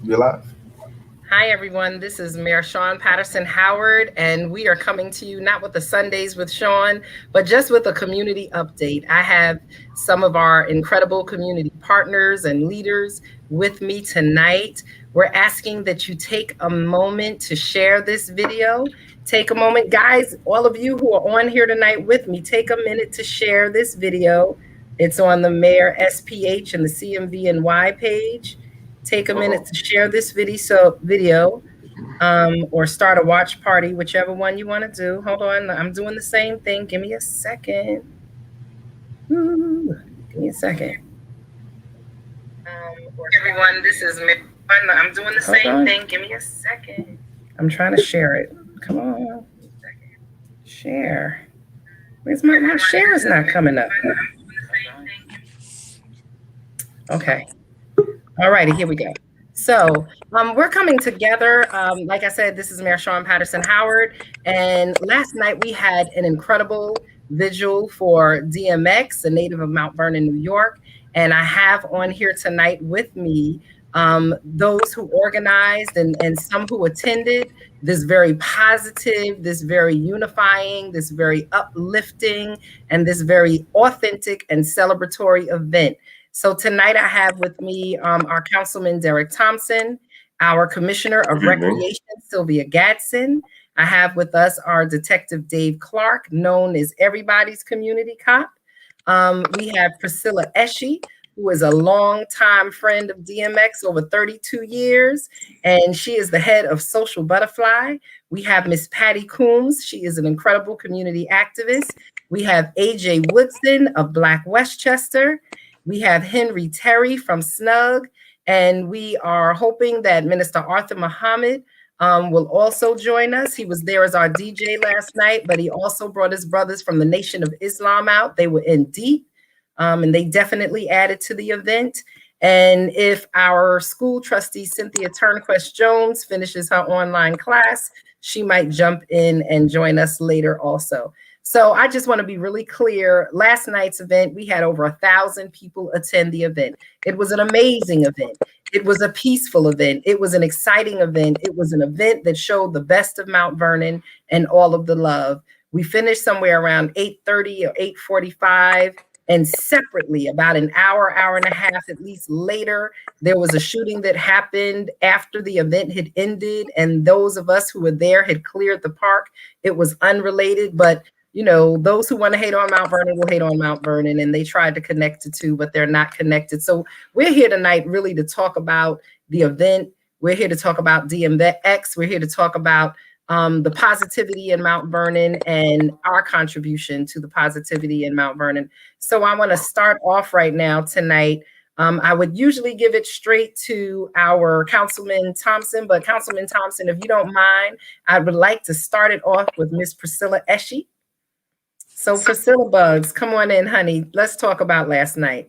We're live. Hi, everyone. This is Mayor Sean Patterson Howard, and we are coming to you not with the Sundays with Sean, but just with a community update. I have some of our incredible community partners and leaders with me tonight. We're asking that you take a moment to share this video. Take a moment, guys, all of you who are on here tonight with me, take a minute to share this video. It's on the Mayor SPH and the CMVNY page. Take a minute Uh-oh. to share this video, or start a watch party, whichever one you want to do. Hold on, I'm doing the same thing. Give me a second. Ooh, give me a second. Everyone, this is me. I'm doing the same thing. Give me a second. I'm trying to share it. Come on, share. Where's my share is not coming up. Okay. All righty, here we go. So we're coming together. Like I said, this is Mayor Sean Patterson Howard. And last night we had an incredible vigil for DMX, a native of Mount Vernon, New York. And I have on here tonight with me those who organized and some who attended this very positive, this very unifying, this very uplifting, and this very authentic and celebratory event. So tonight I have with me our Councilman Derek Thompson, our Commissioner of Evening. Recreation, Sylvia Gadsden. I have with us our Detective Dave Clark, known as everybody's community cop. We have Priscilla Eshe, who is a longtime friend of DMX, over 32 years, and she is the head of Social Butterfly. We have Miss Patty Coombs. She is an incredible community activist. We have AJ Woodson of Black Westchester. We have Henry Terry from Snug, and we are hoping that Minister Arthur Muhammad will also join us. He was there as our DJ last night, but he also brought his brothers from the Nation of Islam out. They were in deep, and they definitely added to the event. And if our school trustee, Cynthia Turnquest Jones, finishes her online class, she might jump in and join us later also. So I just want to be really clear. Last night's event, we had over 1,000 people attend the event. It was an amazing event. It was a peaceful event. It was an exciting event. It was an event that showed the best of Mount Vernon and all of the love. We finished somewhere around 8:30 or 8:45. And separately, about an hour, hour and a half at least later, there was a shooting that happened after the event had ended. And those of us who were there had cleared the park. It was unrelated, but those who want to hate on Mount Vernon will hate on Mount Vernon, and they tried to connect the two, but they're not connected. So we're here tonight really to talk about the event. We're here to talk about DMX. We're here to talk about the positivity in Mount Vernon and our contribution to the positivity in Mount Vernon. So I want to start off right now tonight. I would usually give it straight to our Councilman Thompson, but Councilman Thompson, if you don't mind, I would like to start it off with Miss Priscilla Eshe. So Priscilla Bugs, come on in, honey. Let's talk about last night.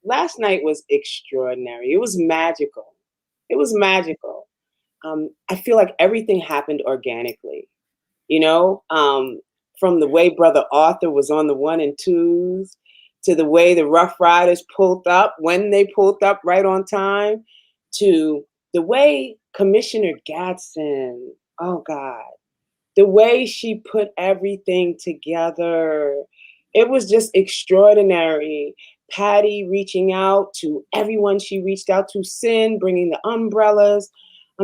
Last night was extraordinary. It was magical. It was magical. I feel like everything happened organically, you know, from the way Brother Arthur was on the 1 and 2s to the way the Rough Riders pulled up when they pulled up right on time to the way Commissioner Gadsden, oh God, the way she put everything together. It was just extraordinary. Patty reaching out to everyone she reached out to, Sin bringing the umbrellas,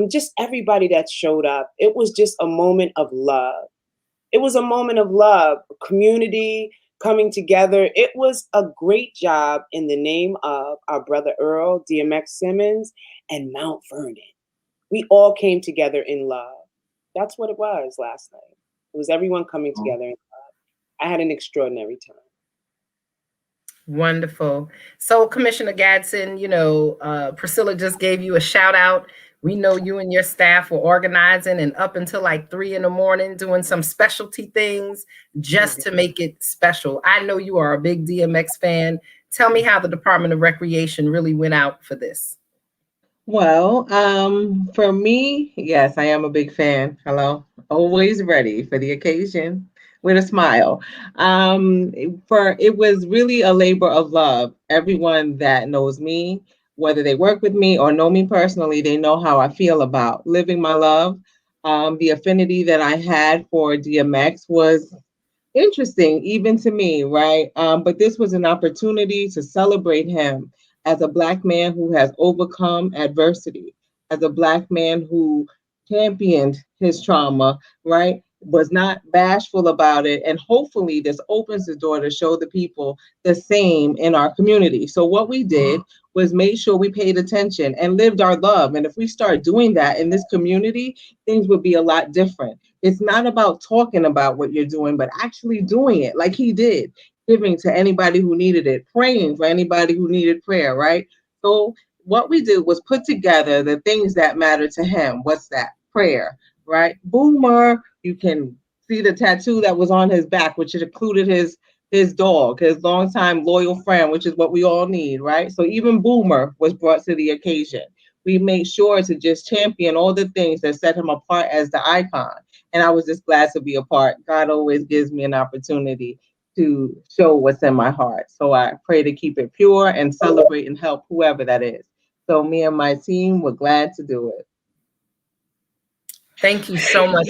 just everybody that showed up. It was just a moment of love. It was a moment of love, community coming together. It was a great job in the name of our brother Earl, DMX Simmons, and Mount Vernon. We all came together in love. That's what it was last night. It was everyone coming together in love. I had an extraordinary time. Wonderful. So Commissioner Gadsden, Priscilla just gave you a shout out. We know you and your staff were organizing and up until like 3 a.m. doing some specialty things just to make it special. I know you are a big DMX fan. Tell me how the Department of Recreation really went out for this. Well, for me, yes, I am a big fan. Hello, always ready for the occasion with a smile. For it was really a labor of love. Everyone that knows me whether they work with me or know me personally, they know how I feel about living my love. The affinity that I had for DMX was interesting, even to me, right? But this was an opportunity to celebrate him as a Black man who has overcome adversity, as a Black man who championed his trauma, right? Was not bashful about it. And hopefully, this opens the door to show the people the same in our community. So, what we did was made sure we paid attention and lived our love. And if we start doing that in this community, things would be a lot different. It's not about talking about what you're doing, but actually doing it like he did, giving to anybody who needed it, praying for anybody who needed prayer, right? So what we did was put together the things that matter to him. What's that? Prayer, right? Boomer, you can see the tattoo that was on his back, which included his dog, his longtime loyal friend, which is what we all need, right? So even Boomer was brought to the occasion. We made sure to just champion all the things that set him apart as the icon. And I was just glad to be a part. God always gives me an opportunity to show what's in my heart. So I pray to keep it pure and celebrate and help whoever that is. So me and my team were glad to do it. Thank you so much.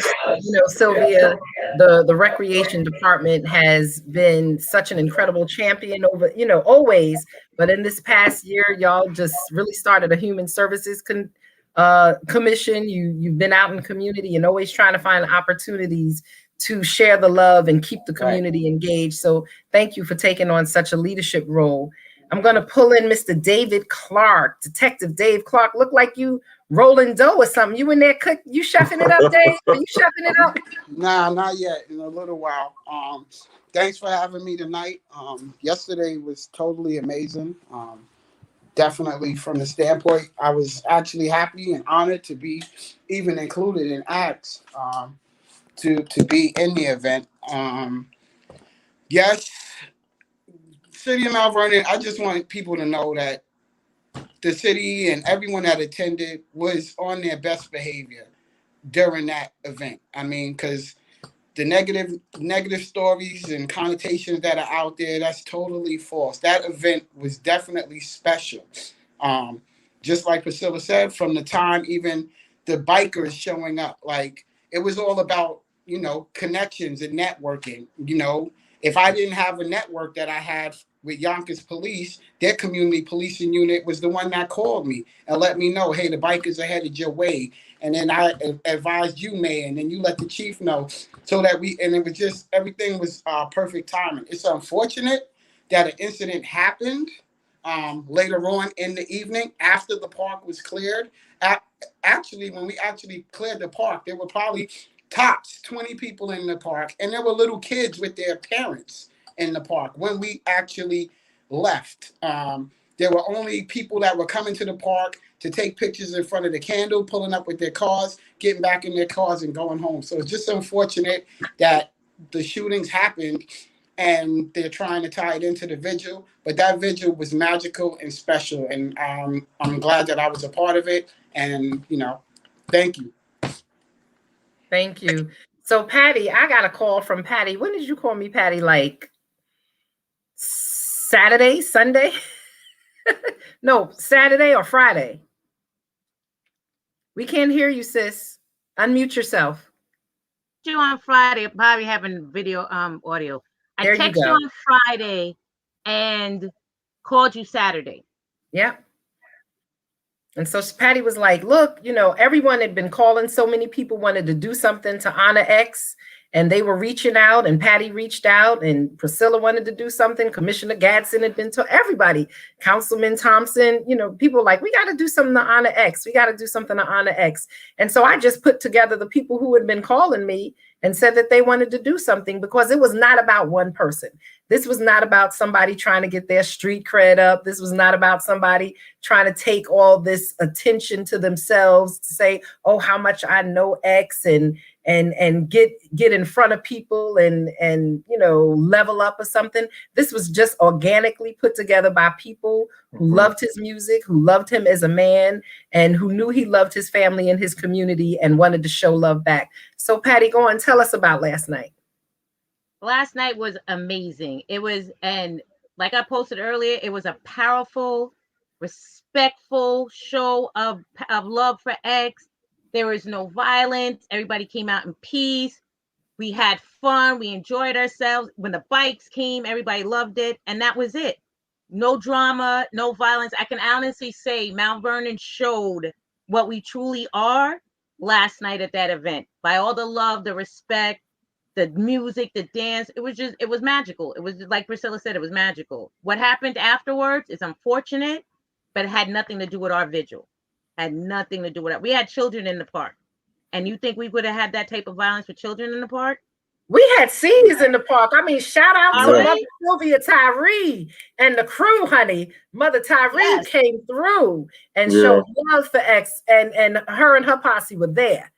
Sylvia, the recreation department has been such an incredible champion over, always. But in this past year, y'all just really started a human services commission. You've been out in the community and always trying to find opportunities to share the love and keep the community engaged. So thank you for taking on such a leadership role. I'm going to pull in Mr. David Clark, Detective Dave Clark. Look like you rolling dough or something. You in there you chefing it up, Dave? Are you chefing it up? Nah, not yet. In a little while. Thanks for having me tonight. Yesterday was totally amazing. Definitely from the standpoint, I was actually happy and honored to be even included and asked to be in the event. Yes, City of Mount Vernon, I just want people to know that the city and everyone that attended was on their best behavior during that event. I mean, because the negative stories and connotations that are out there, that's totally false. That event was definitely special. Just like Priscilla said, from the time even the bikers showing up, like it was all about, connections and networking. If I didn't have a network that I had with Yonkers Police, their community policing unit was the one that called me and let me know, hey, the bikers are headed your way. And then I advised you, Mayor, and then you let the chief know, so that and it was just, everything was perfect timing. It's unfortunate that an incident happened later on in the evening after the park was cleared. Actually, when we actually cleared the park, there were probably tops 20 people in the park, and there were little kids with their parents in the park when we actually left. There were only people that were coming to the park to take pictures in front of the candle, pulling up with their cars, getting back in their cars and going home. So it's just unfortunate that the shootings happened and they're trying to tie it into the vigil. But that vigil was magical and special. And I'm glad that I was a part of it. And, thank you. Thank you. So Patty, I got a call from Patty. When did you call me, Patty? Like Saturday, Sunday? No, Saturday or Friday. We can't hear you, sis. Unmute yourself. You on Friday, probably having video audio. I texted you on Friday and called you Saturday. Yeah. And so Patty was like, look, everyone had been calling. So many people wanted to do something to honor X, and they were reaching out, and Patty reached out, and Priscilla wanted to do something. Commissioner Gadsden had been to everybody, Councilman Thompson, people were like, we got to do something to honor X. We got to do something to honor X. And so I just put together the people who had been calling me and said that they wanted to do something, because it was not about one person. This was not about somebody trying to get their street cred up. This was not about somebody trying to take all this attention to themselves to say, oh, how much I know X, and get in front of people and level up or something. This was just organically put together by people who loved his music, who loved him as a man, and who knew he loved his family and his community and wanted to show love back. So Patty, go on, tell us about last night. Last night was amazing. It was, and like I posted earlier, it was a powerful respectful show of love for X. There was no violence. Everybody came out in peace. We had fun. We enjoyed ourselves. When the bikes came, everybody loved it. And that was it. No drama, no violence. I can honestly say Mount Vernon showed what we truly are last night at that event. By all the love, the respect, the music, the dance. It was magical. It was like Priscilla said, it was magical. What happened afterwards is unfortunate, but it had nothing to do with our vigil. Had nothing to do with it. We had children in the park. And you think we would have had that type of violence with children in the park? We had seniors in the park. I mean, shout out to Really? Mother Sylvia Tyree and the crew, honey. Mother Tyree came through and showed love for X, and her and her posse were there.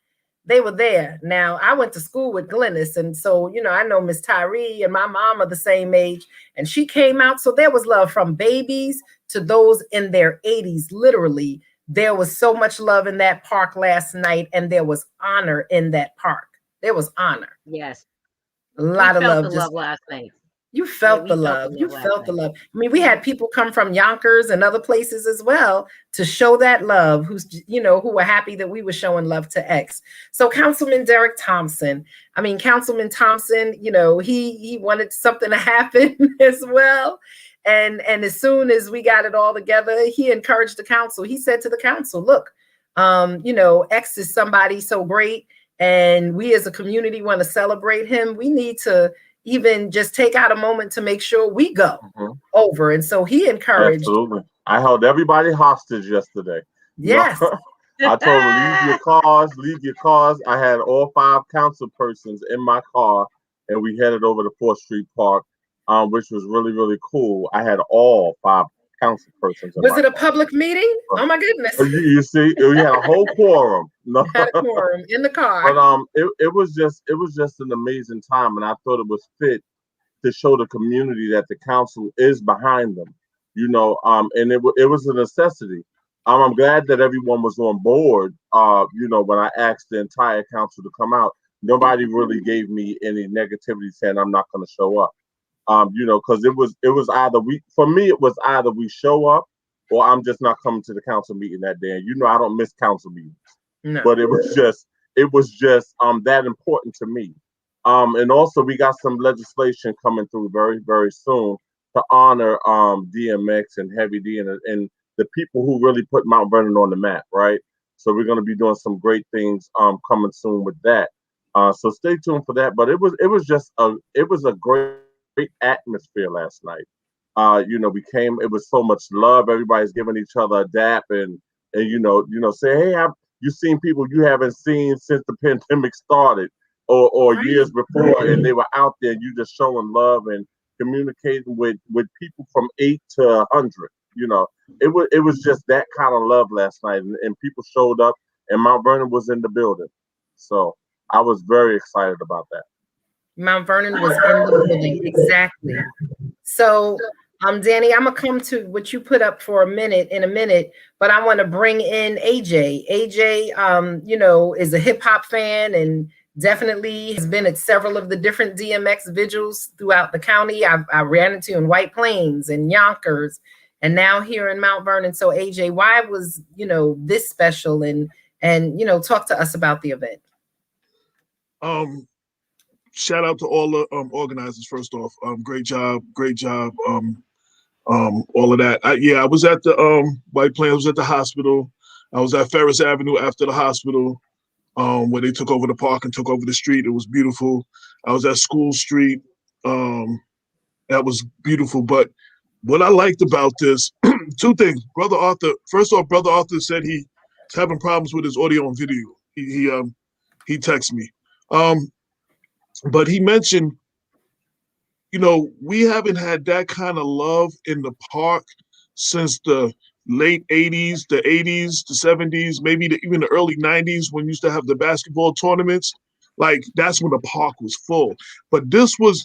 They were there. Now, I went to school with Glennis, and so, you know, I know Miss Tyree and my mom are the same age, and she came out. So there was love from babies to those in their 80s, literally. There was so much love in that park last night, and there was honor in that park. There was honor. Yes. A lot of love. The love last night. You felt the love. You felt the love. I mean, we had people come from Yonkers and other places as well to show that love, who were happy that we were showing love to X. So Councilman Derek Thompson, Councilman Thompson, he wanted something to happen as well. And as soon as we got it all together, he encouraged the council. He said to the council, look, X is somebody so great, and we as a community want to celebrate him. We need to even just take out a moment to make sure we go over. And so he encouraged. Absolutely. I held everybody hostage yesterday. Yes. I told them, leave your cars. I had all 5 council persons in my car, and we headed over to 4th Street Park, which was really, really cool. I had all 5 council persons. Was it a public meeting? Oh my goodness. You see, we had a whole quorum. No. Had a quorum in the car. But it was just an amazing time, and I thought it was fit to show the community that the council is behind them. And it was a necessity. I'm glad that everyone was on board. When I asked the entire council to come out, nobody really gave me any negativity saying I'm not going to show up. Because it was either either we show up or I'm just not coming to the council meeting that day. And I don't miss council meetings. No. But it was just that important to me. And also we got some legislation coming through very, very soon to honor DMX and Heavy D and the people who really put Mount Vernon on the map, right? So we're going to be doing some great things coming soon with that. So stay tuned for that. But it was a great atmosphere last night. We came, it was so much love. Everybody's giving each other a dap and say, hey, you've seen people you haven't seen since the pandemic started or years before, and they were out there, and you just showing love and communicating with people from 8 to 100. It was just that kind of love last night, and people showed up, and Mount Vernon was in the building. So I was very excited about that. Mount Vernon was in the building, exactly. So, Danny, I'm gonna come to what you put up for in a minute, but I want to bring in AJ. AJ, is a hip hop fan and definitely has been at several of the different DMX vigils throughout the county. I ran into in White Plains and Yonkers, and now here in Mount Vernon. So, AJ, why was this special? And talk to us about the event. Shout out to all the organizers. First off, great job. All of that. I was at the White Plains. I was at the hospital. I was at Ferris Avenue after the hospital, where they took over the park and took over the street. It was beautiful. I was at School Street. That was beautiful. But what I liked about this, 2 things. Brother Arthur. First off, Brother Arthur said he's having problems with his audio and video. He texted me. But he mentioned, we haven't had that kind of love in the park since the late 80s, the 80s, the 70s, maybe even the early 90s when we used to have the basketball tournaments. Like, that's when the park was full. But this was,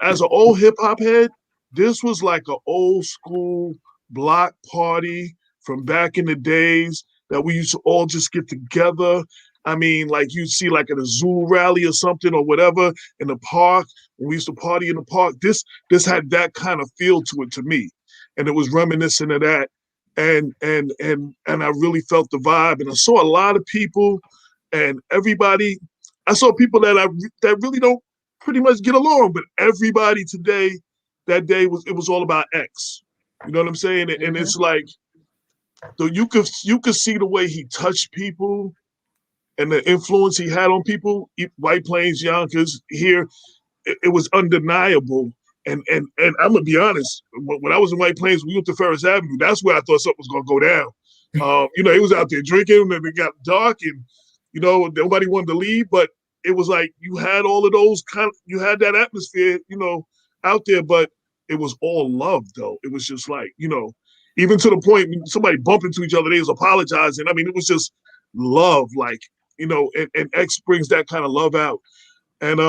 as an old hip hop head, this was like an old school block party from back in the days that we used to all just get together. Like you'd see like at a zoo rally or something or whatever in the park. When we used to party in the park, this had that kind of feel to it to me. And it was reminiscent of that. and I really felt the vibe, and I saw a lot of people, and everybody. I saw people that really don't pretty much get along, but everybody that day was all about X. You know what I'm saying? And it's like, so you could see the way he touched people and the influence he had on people. White Plains, Yonkers, here, it was undeniable. And I'm gonna be honest. When I was in White Plains, we went to Ferris Avenue. That's where I thought something was gonna go down. He was out there drinking, and it got dark, and nobody wanted to leave. But it was like you had all of those you had that atmosphere, out there. But it was all love, though. It was just like, even to the point when somebody bumped into each other, they was apologizing. I mean, it was just love, like, and X brings that kind of love out. And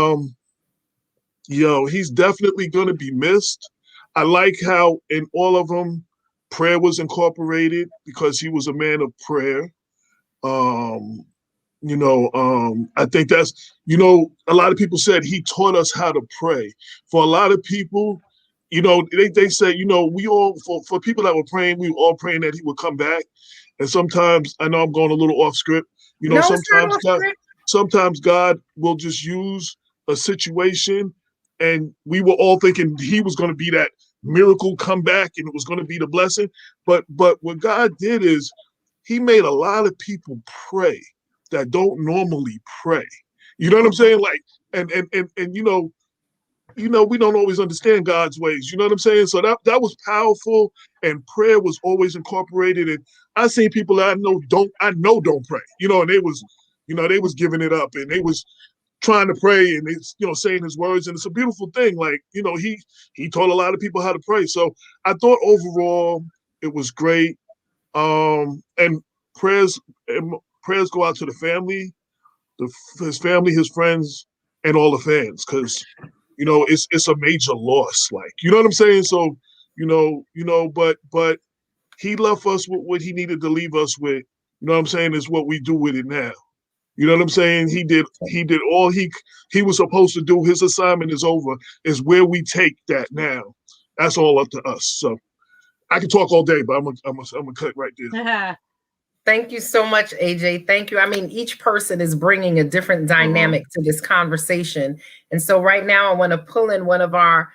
he's definitely going to be missed. I like how in all of them, prayer was incorporated because he was a man of prayer. I think that's, a lot of people said he taught us how to pray. For a lot of people, they say, we all, for people that were praying, we were all praying that he would come back. And sometimes, I know I'm going a little off script, sometimes God will just use a situation, and we were all thinking he was going to be that miracle comeback and it was going to be the blessing. But what God did is he made a lot of people pray that don't normally pray. You know what I'm saying? Like, and we don't always understand God's ways. You know what I'm saying? So that was powerful, and prayer was always incorporated. And I seen people that I know don't pray. And they was giving it up, and they was trying to pray, and it's saying his words, and it's a beautiful thing. Like, he taught a lot of people how to pray. So I thought overall it was great. And prayers go out to the family, his family, his friends, and all the fans, because it's a major loss. Like, you know what I'm saying? So but he left us with what he needed to leave us with. You know what I'm saying? Is what we do with it now. You know what I'm saying? He did all he was supposed to do. His assignment is over. Is where we take that now. That's all up to us. So I can talk all day, but I'm gonna cut right there. Thank you so much, AJ. Thank you. I mean, each person is bringing a different dynamic to this conversation. And so right now I want to pull in one of our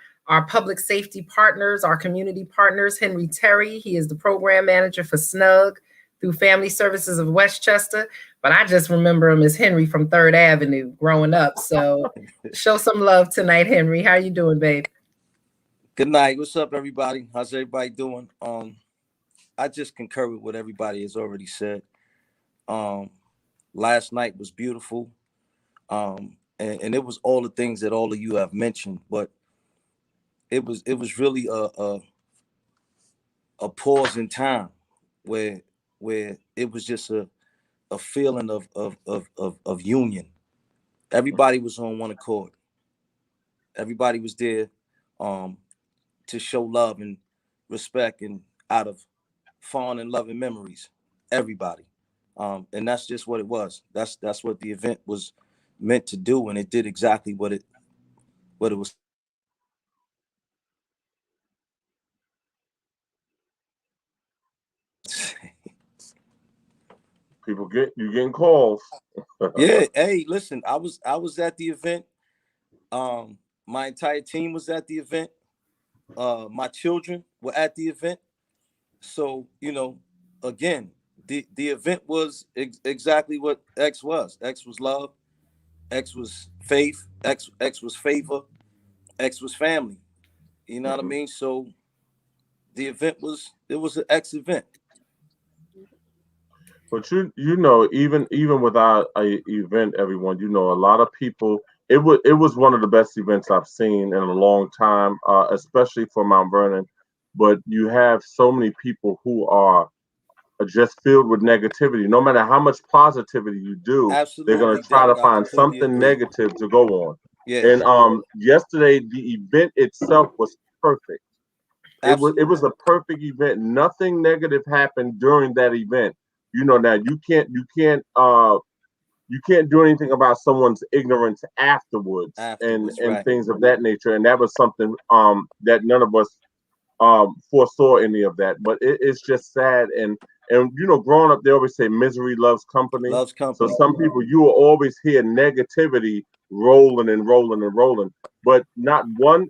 public safety partners, our community partners, Henry Terry. He is the program manager for SNUG through Family Services of Westchester. But I just remember him as Henry from 3rd Avenue growing up. So show some love tonight, Henry. How you doing, babe? Good night. What's up, everybody? How's everybody doing? I just concur with what everybody has already said. Last night was beautiful. And it was all the things that all of you have mentioned, but it was really a pause in time where it was just a feeling of union. Everybody was on one accord. Everybody was there to show love and respect, and out of fond and loving memories. Everybody. And that's just what it was. That's what the event was meant to do, and it did exactly what it was. People getting calls. Yeah, hey, listen, I was at the event. My entire team was at the event. My children were at the event. So, again, the event was exactly what X was. X was love. X was faith. X was favor. X was family. You know what I mean? So the event was an X event. But even with our event, everyone, a lot of people. It was one of the best events I've seen in a long time, especially for Mount Vernon. But you have so many people who are just filled with negativity. No matter how much positivity you do, Absolutely, they're going to try to find something negative to go on. Yeah. And yesterday, the event itself was perfect. It was a perfect event. Nothing negative happened during that event. Now you can't do anything about someone's ignorance afterwards and right. Things of that nature. And that was something that none of us foresaw any of that. But it's just sad. And you know, growing up, they always say misery loves company. Loves So company. some people, you will always hear negativity rolling and rolling and rolling, but not one.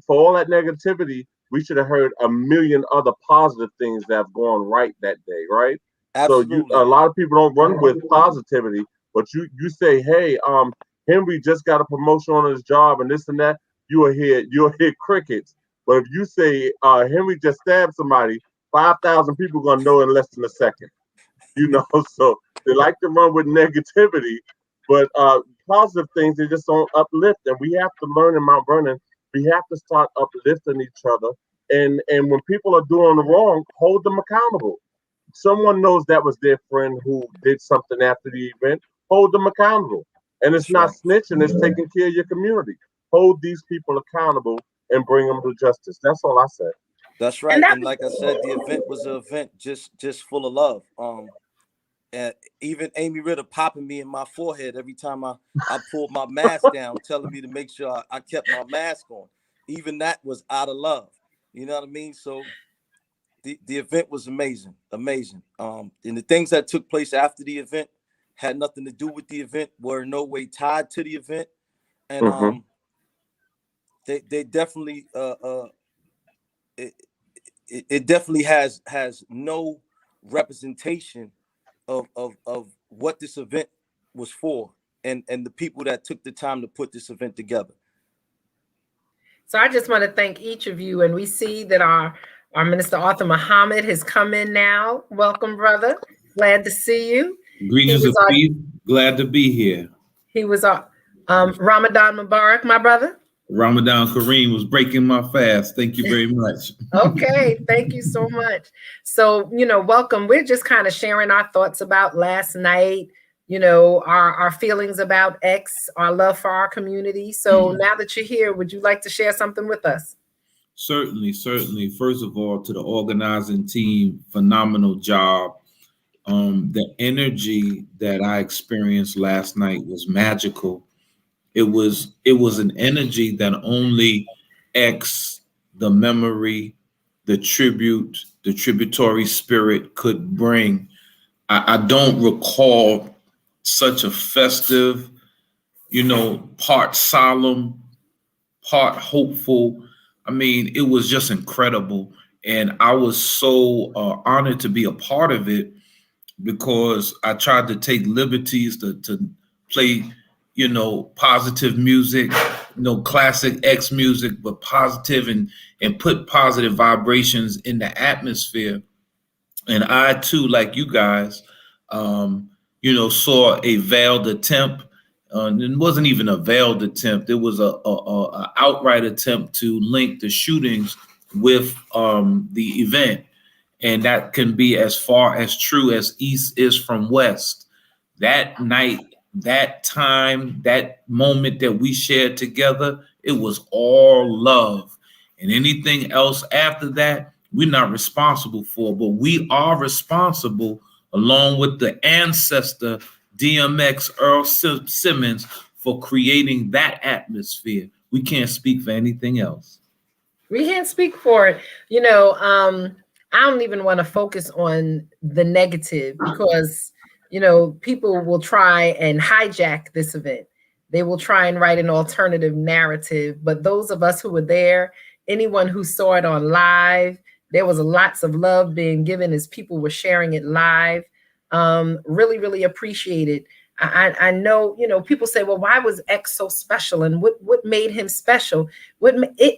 For all that negativity, we should have heard a million other positive things that have gone right that day, right? So Absolutely. a lot of people don't run with positivity, but you say, hey, Henry just got a promotion on his job and this and that. You'll hear crickets. But if you say Henry just stabbed somebody, 5,000 people gonna know in less than a second. You know, so they like to run with negativity, but positive things they just don't uplift. And we have to learn in Mount Vernon, we have to start uplifting each other. And when people are doing wrong, hold them accountable. Someone knows that was their friend who did something after the event, hold them accountable. And it's That's not right. snitching, it's taking care of your community. Hold these people accountable and bring them to justice. That's all I said. That's And right. that And like I said, the event was an event just full of love. And even Amy Ritter popping me in my forehead every time I pulled my mask down, telling me to make sure I kept my mask on. Even that was out of love. You know what I mean? So the event was amazing, amazing. And the things that took place after the event had nothing to do with the event, were in no way tied to the event. And Mm-hmm. they definitely it, it definitely has no representation of what this event was for, and the people that took the time to put this event together. So I just want to thank each of you. And we see that our Minister Arthur Muhammad has come in now. Welcome, brother. Glad to see you. Greetings of peace. Glad to be here. He was our Ramadan Mubarak, my brother. Ramadan Kareem was breaking my fast. Thank you very much. Okay, thank you so much. So, welcome. We're just kind of sharing our thoughts about last night, our feelings about X, our love for our community. So now that you're here, would you like to share something with us? Certainly. First of all, to the organizing team, phenomenal job. The energy that I experienced last night was magical. It was an energy that only X, the memory, the tribute, the tributary spirit could bring. I don't recall such a festive, part solemn, part hopeful. I mean, it was just incredible. And I was so honored to be a part of it, because I tried to take liberties to play, positive music, classic X music, but positive, and put positive vibrations in the atmosphere. And I too, like you guys, saw a veiled attempt. It wasn't even a veiled attempt. It was a outright attempt to link the shootings with the event. And that can be as far as true as East is from West. That night, that time, that moment that we shared together, it was all love. And anything else after that, we're not responsible for, but we are responsible, along with the ancestor DMX Earl Simmons, for creating that atmosphere. We can't speak for anything else. We can't speak for it. I don't even want to focus on the negative, because, people will try and hijack this event. They will try and write an alternative narrative. But those of us who were there, anyone who saw it on live, there was lots of love being given as people were sharing it live. Really, really appreciated. I know, people say, well, why was X so special? And what made him special?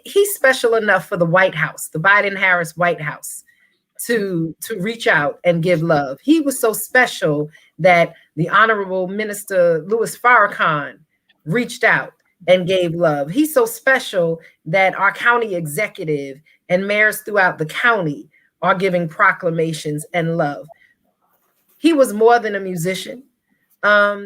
He's special enough for the White House, the Biden-Harris White House, to reach out and give love. He was so special that the Honorable Minister Louis Farrakhan reached out and gave love. He's so special that our county executive and mayors throughout the county are giving proclamations and love. He was more than a musician.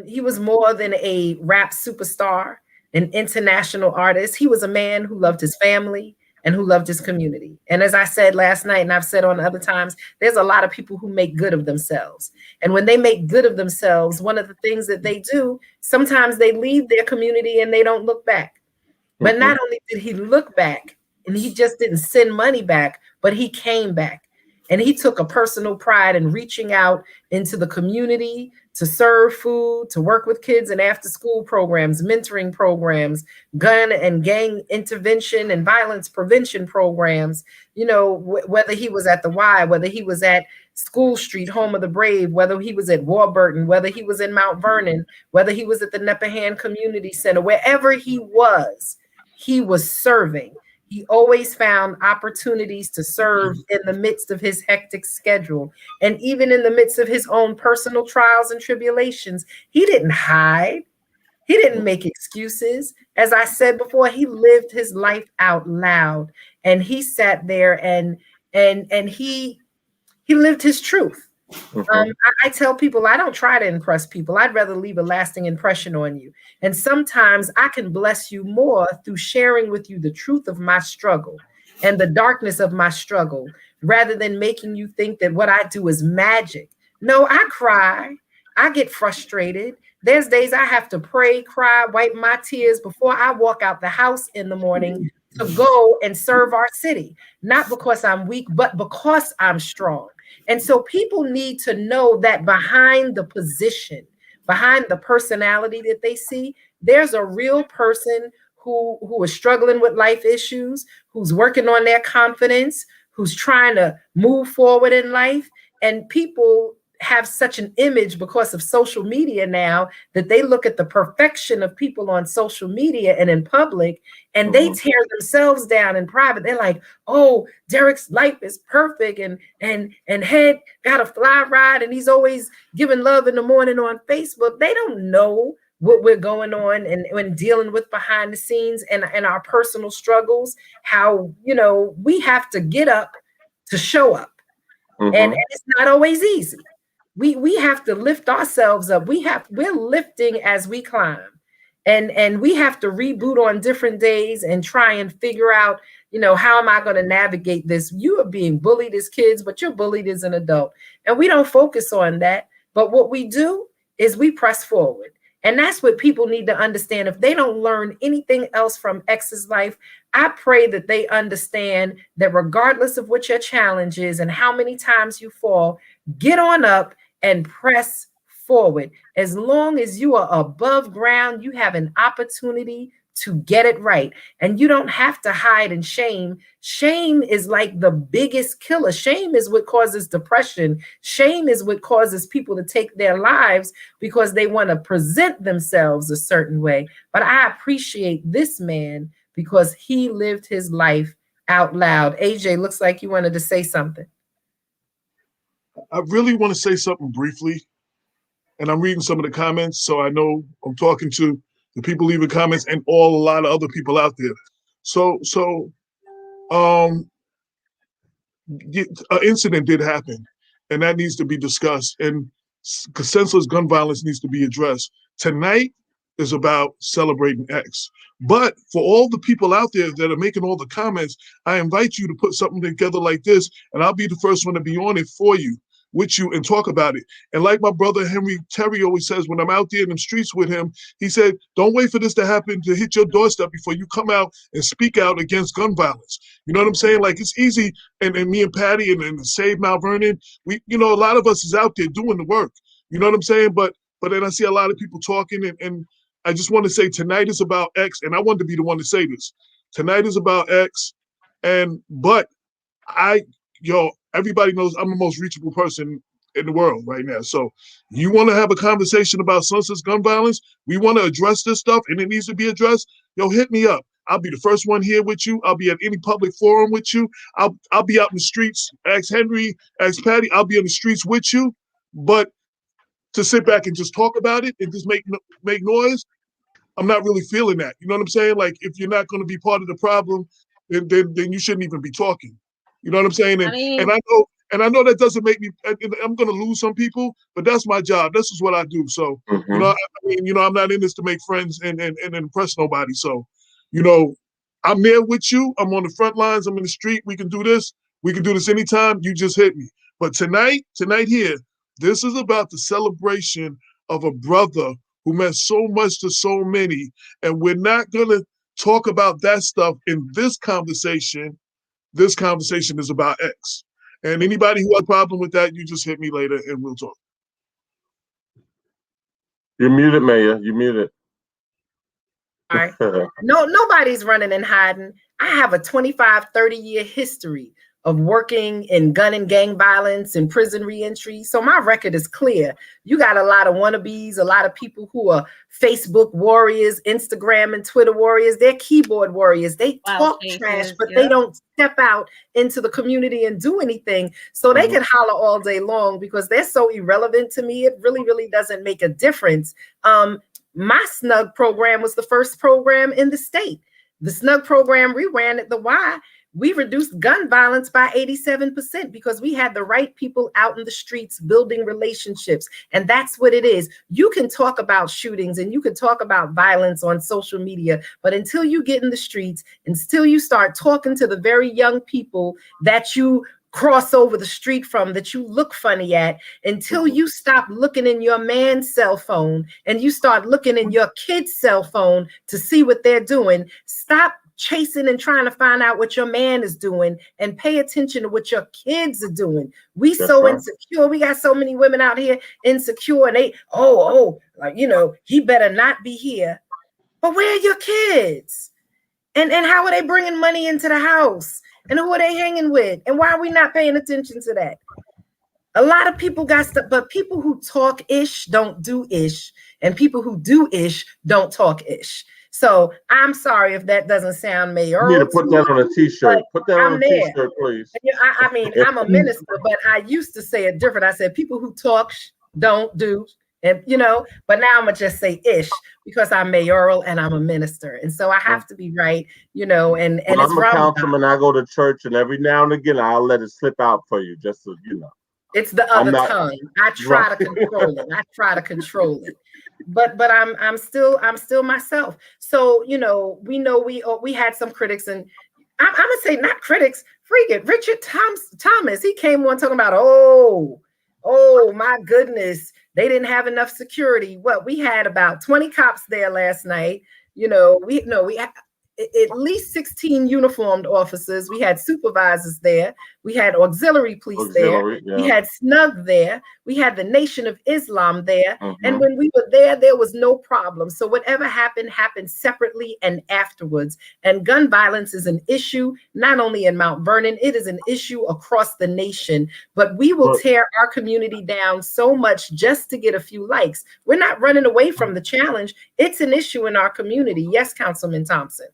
He was more than a rap superstar, an international artist. He was a man who loved his family and who loved his community. And as I said last night, and I've said on other times, there's a lot of people who make good of themselves. And when they make good of themselves, one of the things that they do, sometimes they leave their community and they don't look back. But not only did he look back, and he just didn't send money back, but he came back. And he took a personal pride in reaching out into the community to serve food, to work with kids in after school programs, mentoring programs, gun and gang intervention and violence prevention programs. You know, whether he was at the Y, whether he was at School Street, home of the brave, whether he was at Warburton, whether he was in Mount Vernon, whether he was at the Neppahan Community Center, wherever he was serving. He always found opportunities to serve in the midst of his hectic schedule. And even in the midst of his own personal trials and tribulations, he didn't hide. He didn't make excuses. As I said before, he lived his life out loud, and he sat there and he lived his truth. I tell people I don't try to impress people. I'd rather leave a lasting impression on you. And sometimes I can bless you more through sharing with you the truth of my struggle and the darkness of my struggle, rather than making you think that what I do is magic. No, I cry. I get frustrated. There's days I have to pray, cry, wipe my tears before I walk out the house in the morning to go and serve our city. Not because I'm weak, but because I'm strong. And so people need to know that behind the position, behind the personality that they see, there's a real person who is struggling with life issues, who's working on their confidence, who's trying to move forward in life. And people have such an image because of social media now that they look at the perfection of people on social media and in public, and they tear themselves down in private. They're like, oh, Derek's life is perfect, and Head got a fly ride, and he's always giving love in the morning on Facebook. They don't know what we're going on and when dealing with behind the scenes and our personal struggles, how, you know, we have to get up to show up. And it's not always easy. We have to lift ourselves up. We're lifting as we climb. And we have to reboot on different days and try and figure out, you know, how am I going to navigate this? You are being bullied as kids, but you're bullied as an adult. And we don't focus on that. But what we do is we press forward. And that's what people need to understand. If they don't learn anything else from X's life, I pray that they understand that regardless of what your challenge is and how many times you fall, get on up and press forward. As long as you are above ground, you have an opportunity to get it right. And you don't have to hide in shame. Shame is like the biggest killer. Shame is what causes depression. Shame is what causes people to take their lives because they want to present themselves a certain way. But I appreciate this man because he lived his life out loud. AJ, looks like you wanted to say something. I really want to say something briefly, and I'm reading some of the comments, so I know I'm talking to the people leaving comments and a lot of other people out there. An incident did happen, and that needs to be discussed, and senseless gun violence needs to be addressed. Tonight is about celebrating X. But for all the people out there that are making all the comments, I invite you to put something together like this, and I'll be the first one to be on it for you, with you, and talk about it. And like my brother Henry Terry always says, when I'm out there in the streets with him, he said, don't wait for this to happen to hit your doorstep before you come out and speak out against gun violence. You know what I'm saying? Like, it's easy, and me and Patty and Save Mount Vernon, we, you know, a lot of us is out there doing the work. You know what I'm saying? But then I see a lot of people talking, and I just want to say tonight is about X, and I want to be the one to say this. Tonight is about X, but everybody knows I'm the most reachable person in the world right now. So you want to have a conversation about senseless gun violence? We want to address this stuff, and it needs to be addressed. Hit me up. I'll be the first one here with you. I'll be at any public forum with you. I'll be out in the streets. Ask Henry, ask Patty. I'll be in the streets with you. But to sit back and just talk about it and just make noise, I'm not really feeling that. You know what I'm saying? Like, if you're not going to be part of the problem, then you shouldn't even be talking. You know what I'm saying? And I know that doesn't make me. I'm going to lose some people, but that's my job. This is what I do. So you know, I'm not in this to make friends and impress nobody. So, you know, I'm there with you. I'm on the front lines. I'm in the street. We can do this. We can do this anytime. You just hit me. But tonight here, this is about the celebration of a brother who meant so much to so many, and we're not gonna talk about that stuff in this conversation. This conversation is about X. And anybody who has a problem with that, you just hit me later and we'll talk. You're muted, Mayor. You're muted. All right. No, nobody's running and hiding. I have a 25, 30-year history of working in gun and gang violence and prison reentry. So my record is clear. You got a lot of wannabes, a lot of people who are Facebook warriors, Instagram and Twitter warriors. They're keyboard warriors. They talk trash, but they don't step out into the community and do anything. So they can holler all day long because they're so irrelevant to me. It really, really doesn't make a difference. My SNUG program was the first program in the state. The SNUG program we ran at the Y, we reduced gun violence by 87% because we had the right people out in the streets building relationships. And that's what it is. You can talk about shootings and you can talk about violence on social media, but until you get in the streets, until you start talking to the very young people that you cross over the street from, that you look funny at, until you stop looking in your man's cell phone and you start looking in your kid's cell phone to see what they're doing, stop chasing and trying to find out what your man is doing and pay attention to what your kids are doing. We so insecure. We got so many women out here insecure and they, like, you know, he better not be here. But where are your kids? And how are they bringing money into the house? And who are they hanging with? And why are we not paying attention to that? A lot of people got stuff, but people who talk ish don't do ish. And people who do ish don't talk ish. So I'm sorry if that doesn't sound mayoral. You need to put that on a t-shirt. Put that on a t-shirt, please. I mean, I'm a minister, but I used to say it different. I said people who talk don't do. And, you know, but now I'm going to just say ish because I'm mayoral and I'm a minister. And so I have to be right, you know, and well, it's I'm a councilman. I go to church and every now and again, I'll let it slip out for you just so you know. It's the other tongue. I try to control it. I try to control it. But I'm still myself. So, you know we had some critics and I'm going to say not critics, freaking Richard Thomas. He came on talking about, oh my goodness, they didn't have enough security. Well, we had about 20 cops there last night. You know, we had at least 16 uniformed officers. We had supervisors there. We had auxiliary police there. Yeah. We had SNUG there. We had the Nation of Islam there. And when we were there was no problem. So whatever happened separately and afterwards. And gun violence is an issue, not only in Mount Vernon, it is an issue across the nation. But we will tear our community down so much just to get a few likes. We're not running away from the challenge. It's an issue in our community. Yes, Councilman Thompson.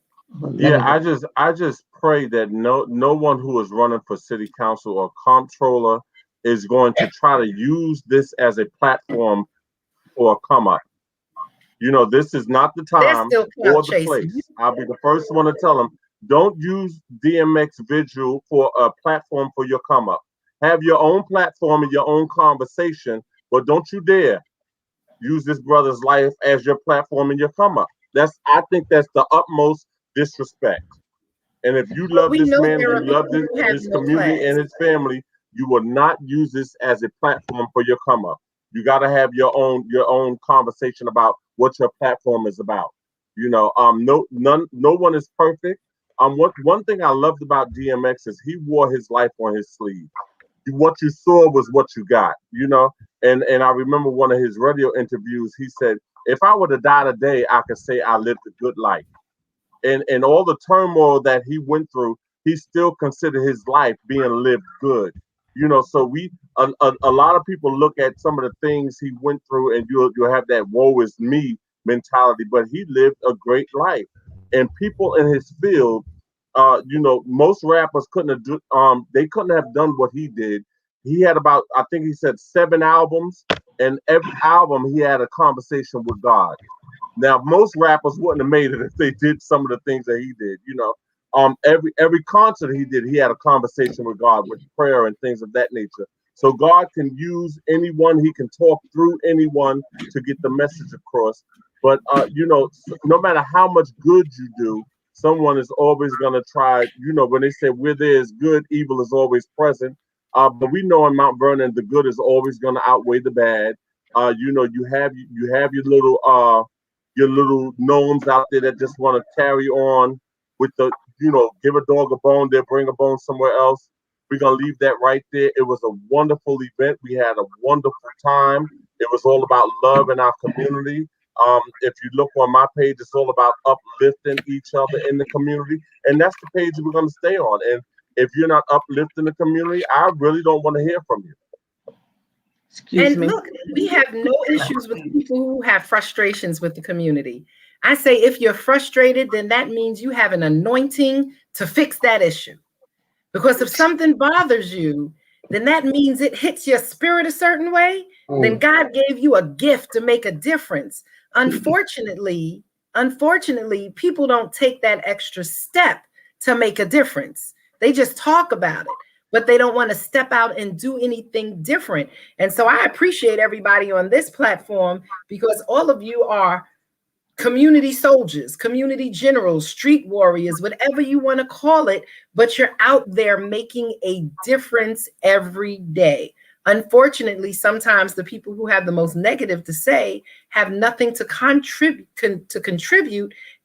Yeah, I just pray that no one who is running for city council or comptroller is going to try to use this as a platform for a come up. You know, this is not the time or the place. I'll be the first one to tell them, don't use DMX Vigil for a platform for your come up. Have your own platform and your own conversation, but don't you dare use this brother's life as your platform and your come up. I think that's the utmost disrespect. And if you love this man, you love this community and his family, you will not use this as a platform for your come up. You got to have your own conversation about what your platform is about. You know, no one is perfect. One thing I loved about DMX is he wore his life on his sleeve. What you saw was what you got, you know. And I remember one of his radio interviews. He said, "If I were to die today, I could say I lived a good life." And all the turmoil that he went through, he still considered his life being lived good. You know, so a lot of people look at some of the things he went through and you'll have that woe is me mentality, but he lived a great life. And people in his field, you know, most rappers couldn't have done what he did. He had about, I think he said 7 albums, and every album he had a conversation with God. Now, most rappers wouldn't have made it if they did some of the things that he did. You know, every concert he did, he had a conversation with God, with prayer and things of that nature. So God can use anyone. He can talk through anyone to get the message across. But you know, no matter how much good you do, someone is always gonna try. You know, when they say where there is good, evil is always present. But we know in Mount Vernon, the good is always gonna outweigh the bad. You know, you have your little your little gnomes out there that just want to carry on with the, give a dog a bone, they'll bring a bone somewhere else. We're going to leave that right there. It was a wonderful event. We had a wonderful time. It was all about love in our community. If you look on my page, it's all about uplifting each other in the community. And that's the page we're going to stay on. And if you're not uplifting the community, I really don't want to hear from you. Excuse and me. look, we have no issues with people who have frustrations with the community. I say if you're frustrated, then that means you have an anointing to fix that issue. Because if something bothers you, then that means it hits your spirit a certain way. Then God gave you a gift to make a difference. Unfortunately, people don't take that extra step to make a difference. They just talk about it, but they don't want to step out and do anything different. And so I appreciate everybody on this platform, because all of you are community soldiers, community generals, street warriors, whatever you want to call it, but you're out there making a difference every day. Unfortunately, sometimes the people who have the most negative to say have nothing to contribute,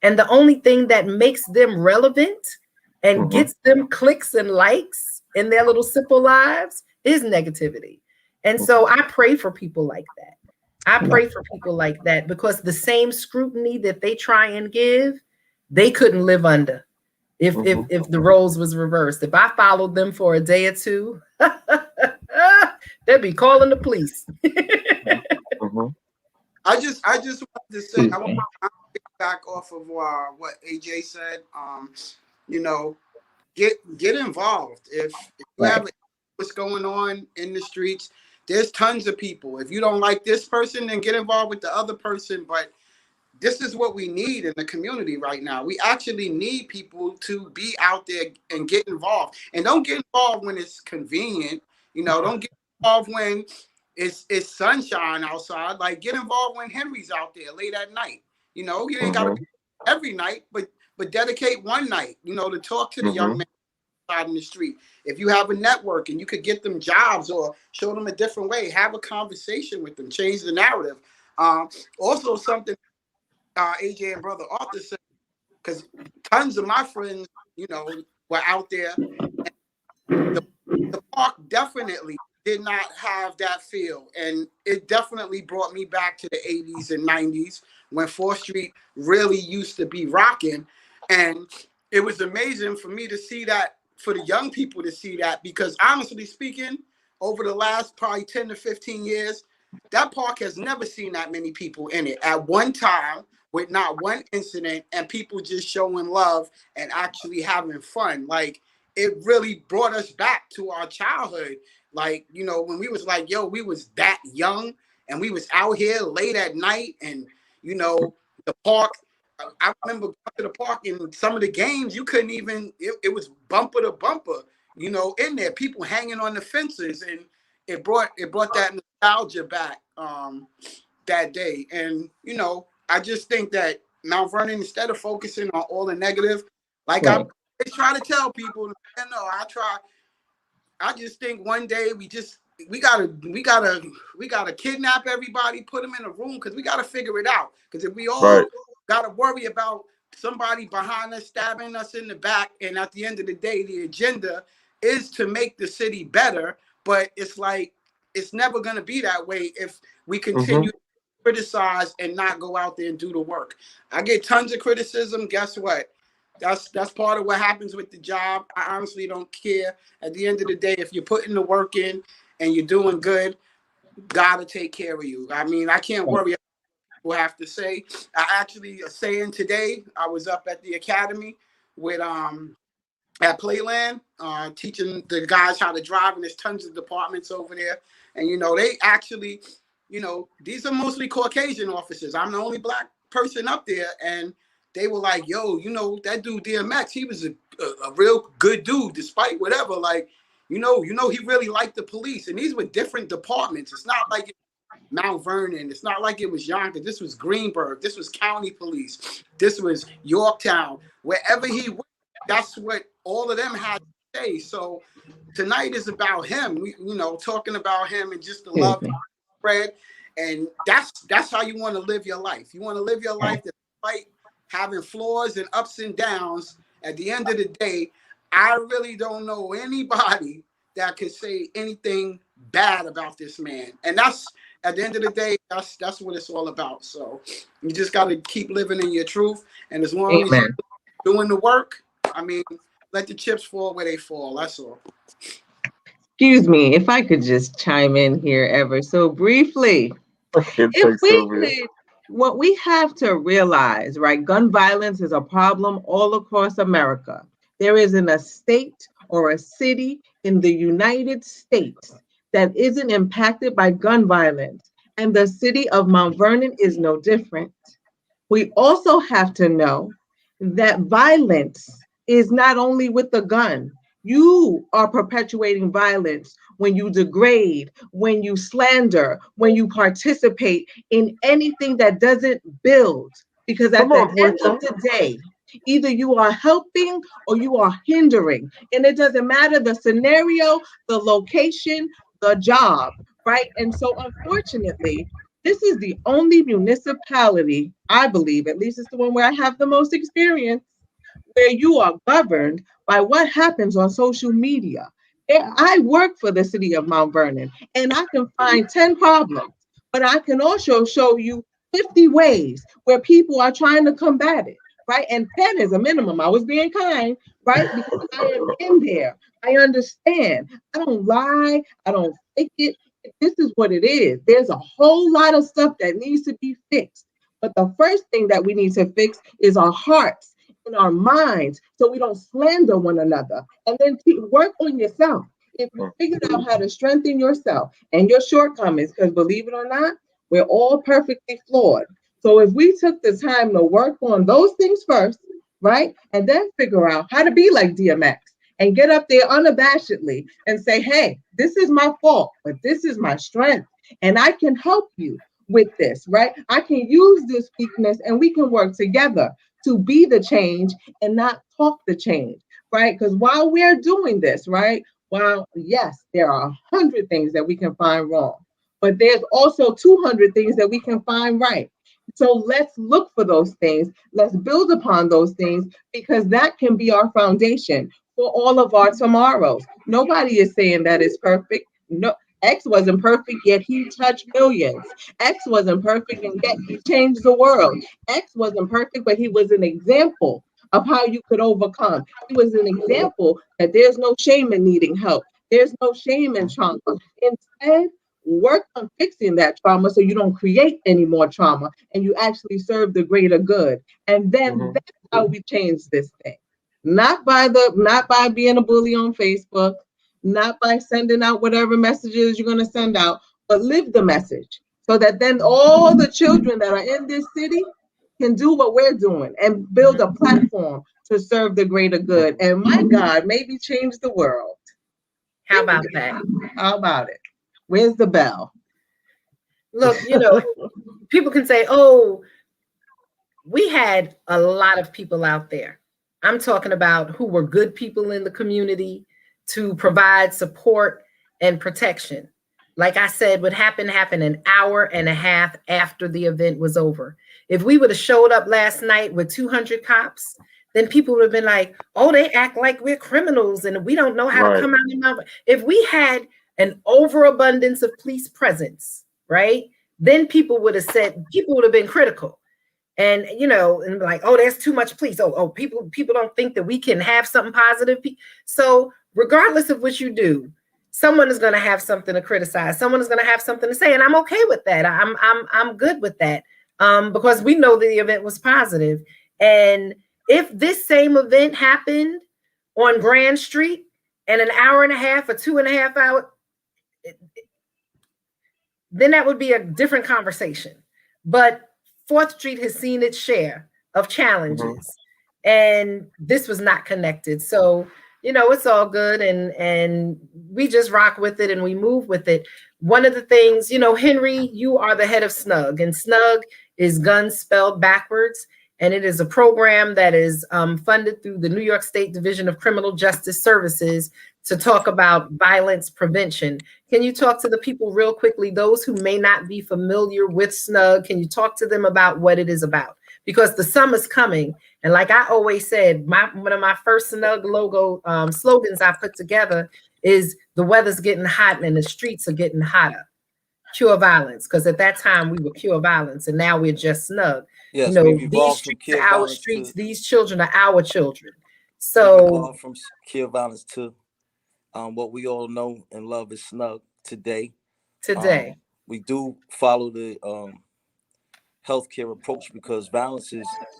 and the only thing that makes them relevant and gets them clicks and likes in their little simple lives is negativity. And so I pray for people like that. I pray for people like that, because the same scrutiny that they try and give, they couldn't live under if the roles was reversed. If I followed them for a day or two, they'd be calling the police. I just wanted to say, I want to pick back off of what AJ said. Get involved. If you have what's going on in the streets, there's tons of people. If you don't like this person, then get involved with the other person. But this is what we need in the community right now. We actually need people to be out there and get involved. And don't get involved when it's convenient. Don't get involved when it's sunshine outside. Like, get involved when Henry's out there late at night. You ain't got to be every night, but dedicate one night, to talk to the young man out in the street. If you have a network and you could get them jobs or show them a different way, have a conversation with them, change the narrative. Also something AJ and Brother Arthur said, because tons of my friends, were out there. And the park definitely did not have that feel. And it definitely brought me back to the 80s and 90s when 4th Street really used to be rocking. And it was amazing for me to see that, for the young people to see that, because honestly speaking, over the last probably 10 to 15 years, that park has never seen that many people in it at one time with not one incident, and people just showing love and actually having fun. Like, it really brought us back to our childhood. Like, when we was like, we was that young and we was out here late at night, and, the park, I remember going to the park and some of the games, you couldn't even, it was bumper to bumper, in there, people hanging on the fences, and it brought that nostalgia back that day. And, I just think that Mount Vernon, instead of focusing on all the negative, like I try to tell people, I just think one day we gotta kidnap everybody, put them in a room, because we gotta figure it out. Because if we all gotta worry about somebody behind us stabbing us in the back, and at the end of the day, the agenda is to make the city better, but it's like it's never gonna be that way if we continue to criticize and not go out there and do the work. I get tons of criticism. Guess what? That's part of what happens with the job. I honestly don't care. At the end of the day, if you're putting the work in and you're doing good, God will take care of you. I mean, I can't worry about what people have to say. I actually saying today, I was up at the academy with at Playland, teaching the guys how to drive, and there's tons of departments over there. And they actually, these are mostly Caucasian officers. I'm the only black person up there, and they were like, that dude DMX, he was a real good dude, despite whatever. Like, he really liked the police. And these were different departments. It's not like Mount Vernon. It's not like it was Yonkers. This was Greenburgh. This was county police. This was Yorktown. Wherever he went, that's what all of them had to say. So tonight is about him. We, talking about him and just the love spread. And that's how you want to live your life. You want to live your life despite having flaws and ups and downs. At the end of the day, I really don't know anybody that could say anything bad about this man. And that's, at the end of the day, that's what it's all about. So you just got to keep living in your truth. And as long as you're doing the work, I mean, let the chips fall where they fall. That's all. Excuse me, if I could just chime in here ever so briefly. If we could, what we have to realize, right, gun violence is a problem all across America. There isn't a state or a city in the United States that isn't impacted by gun violence, and the city of Mount Vernon is no different. We also have to know that violence is not only with the gun. You are perpetuating violence when you degrade, when you slander, when you participate in anything that doesn't build. Because at the end of the day, either you are helping or you are hindering. And it doesn't matter the scenario, the location, the job, right? And so unfortunately, this is the only municipality, I believe, at least it's the one where I have the most experience, where you are governed by what happens on social media. I work for the city of Mount Vernon, and I can find 10 problems, but I can also show you 50 ways where people are trying to combat it, right? And 10 is a minimum. I was being kind, right? Because I am in there. I understand. I don't lie. I don't fake it. This is what it is. There's a whole lot of stuff that needs to be fixed. But the first thing that we need to fix is our hearts and our minds, so we don't slander one another. And then work on yourself. If you figure out how to strengthen yourself and your shortcomings, because believe it or not, we're all perfectly flawed. So if we took the time to work on those things first, right, and then figure out how to be like DMX and get up there unabashedly and say, hey, this is my fault, but this is my strength, and I can help you with this, right? I can use this weakness and we can work together to be the change and not talk the change, right? Because while we're doing this, right, while yes, there are 100 things that we can find wrong, but there's also 200 things that we can find right. So let's look for those things. Let's build upon those things, because that can be our foundation for all of our tomorrows. Nobody is saying that it's perfect. No, X wasn't perfect, yet he touched millions. X wasn't perfect, and yet he changed the world. X wasn't perfect, but he was an example of how you could overcome. He was an example that there's no shame in needing help. There's no shame in trauma. Instead, work on fixing that trauma so you don't create any more trauma and you actually serve the greater good. And then that's how we change this thing. Not by being a bully on Facebook, not by sending out whatever messages you're going to send out, but live the message so that then all the children that are in this city can do what we're doing and build a platform to serve the greater good. And my God, maybe change the world. How about that? How about it? Where's the bell? Look, you know, people can say, oh, we had a lot of people out there. I'm talking about who were good people in the community to provide support and protection. Like I said, what happened an hour and a half after the event was over. If we would have showed up last night with 200 cops, then people would have been like, oh, they act like we're criminals and we don't know how to come out. If we had an overabundance of police presence, right, then people would have been critical. And, you know, and like, oh, there's too much police. People don't think that we can have something positive. So regardless of what you do, someone is going to have something to criticize. Someone is going to have something to say. And I'm okay with that. I'm good with that, because we know the event was positive. And if this same event happened on Grand Street and an hour and a half or 2.5 hours, then that would be a different conversation. But 4th Street has seen its share of challenges, and this was not connected. So, you know, it's all good, and we just rock with it and we move with it. One of the things, you know, Henry, you are the head of SNUG, and SNUG is guns spelled backwards, and it is a program that is funded through the New York State Division of Criminal Justice Services to talk about violence prevention. Can you talk to the people real quickly, those who may not be familiar with SNUG? Can you talk to them about what it is about? Because the summer's coming, and like I always said, one of my first SNUG logo slogans I put together is the weather's getting hot and the streets are getting hotter. Cure violence, because at that time we were cure violence, and now we're just SNUG. Yes, You know, we've these evolved from streets are cure our violence streets. to These children are our children. we've So evolved from cure violence to what we all know and love is SNUG today. today, We do follow the healthcare approach because violence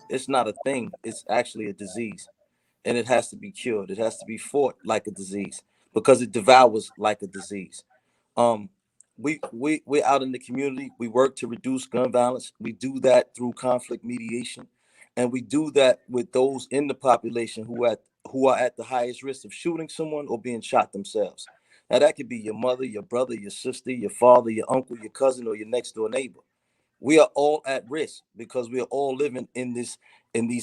it's not a thing, it's actually a disease, and it has to be cured. It has to be fought like a disease because it devours like a disease. Um, we're out in the community. We work to reduce gun violence. We do that through conflict mediation, and we do that with those in the population who are at the highest risk of shooting someone or being shot themselves. Now that could be your mother, your brother, your sister, your father, your uncle, your cousin, or your next door neighbor. We are all at risk because we are all living in these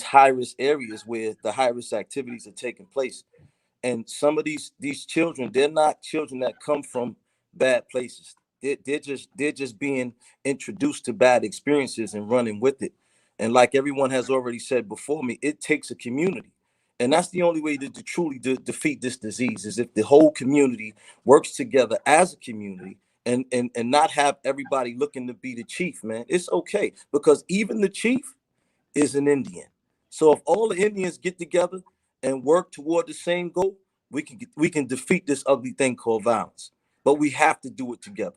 high risk areas where the high risk activities are taking place. And some of these children, they're not children that come from bad places. They're just being introduced to bad experiences and running with it. And like everyone has already said before me, it takes a community. And that's the only way to truly defeat this disease is if the whole community works together as a community and not have everybody looking to be the chief, man. It's okay because even the chief is an Indian. So if all the Indians get together and work toward the same goal, we can defeat this ugly thing called violence. But we have to do it together.